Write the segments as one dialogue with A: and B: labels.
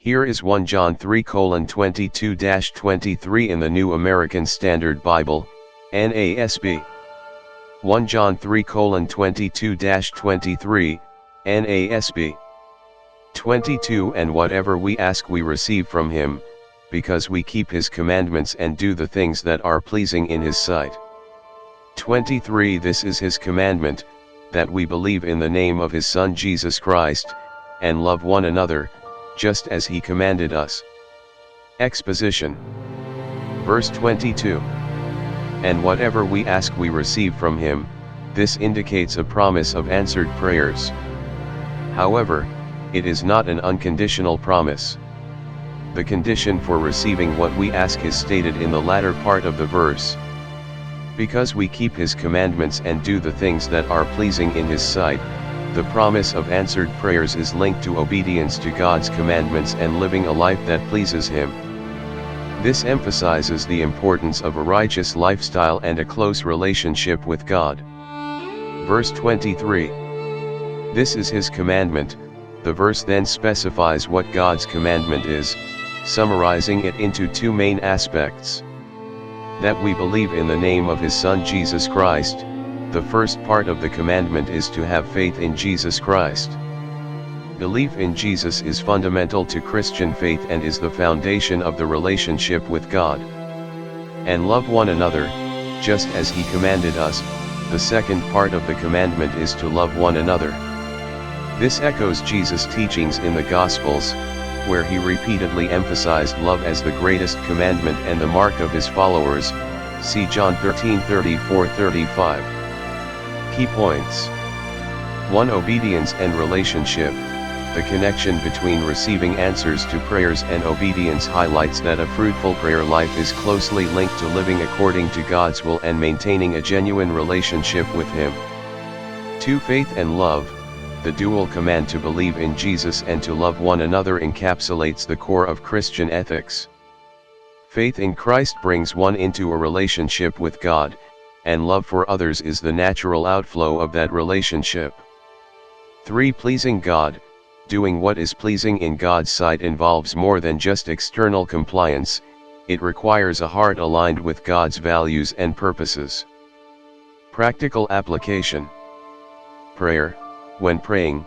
A: Here is 1 John 3:22-23 in the New American Standard Bible, NASB. 1 John 3:22-23, NASB. 22 And whatever we ask we receive from him, because we keep his commandments and do the things that are pleasing in his sight. 23 This is his commandment, that we believe in the name of his Son Jesus Christ, and love one another, just as he commanded us. Exposition. Verse 22. And whatever we ask we receive from him, this indicates a promise of answered prayers. However, it is not an unconditional promise. The condition for receiving what we ask is stated in the latter part of the verse. Because we keep his commandments and do the things that are pleasing in his sight, the promise of answered prayers is linked to obedience to God's commandments and living a life that pleases him. This emphasizes the importance of a righteous lifestyle and a close relationship with God. Verse 23. This is his commandment. The verse then specifies what God's commandment is, summarizing it into two main aspects. That we believe in the name of his Son Jesus Christ. The first part of the commandment is to have faith in Jesus Christ. Belief in Jesus is fundamental to Christian faith and is the foundation of the relationship with God. And love one another, just as he commanded us. The second part of the commandment is to love one another. This echoes Jesus' teachings in the Gospels, where he repeatedly emphasized love as the greatest commandment and the mark of his followers. See John 13:34-35. Key points. 1. Obedience and relationship. The connection between receiving answers to prayers and obedience highlights that a fruitful prayer life is closely linked to living according to God's will and maintaining a genuine relationship with him. 2. Faith and love. The dual command to believe in Jesus and to love one another encapsulates the core of Christian ethics. Faith in Christ brings one into a relationship with God, and love for others is the natural outflow of that relationship. 3. Pleasing God. Doing what is pleasing in God's sight involves more than just external compliance, it requires a heart aligned with God's values and purposes. Practical application. Prayer. When praying,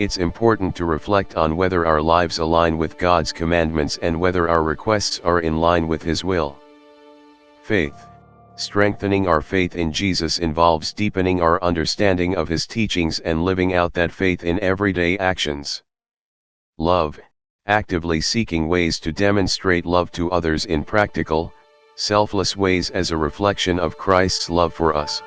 A: it's important to reflect on whether our lives align with God's commandments and whether our requests are in line with his will. Faith. Strengthening our faith in Jesus involves deepening our understanding of his teachings and living out that faith in everyday actions. Love. Actively seeking ways to demonstrate love to others in practical, selfless ways as a reflection of Christ's love for us.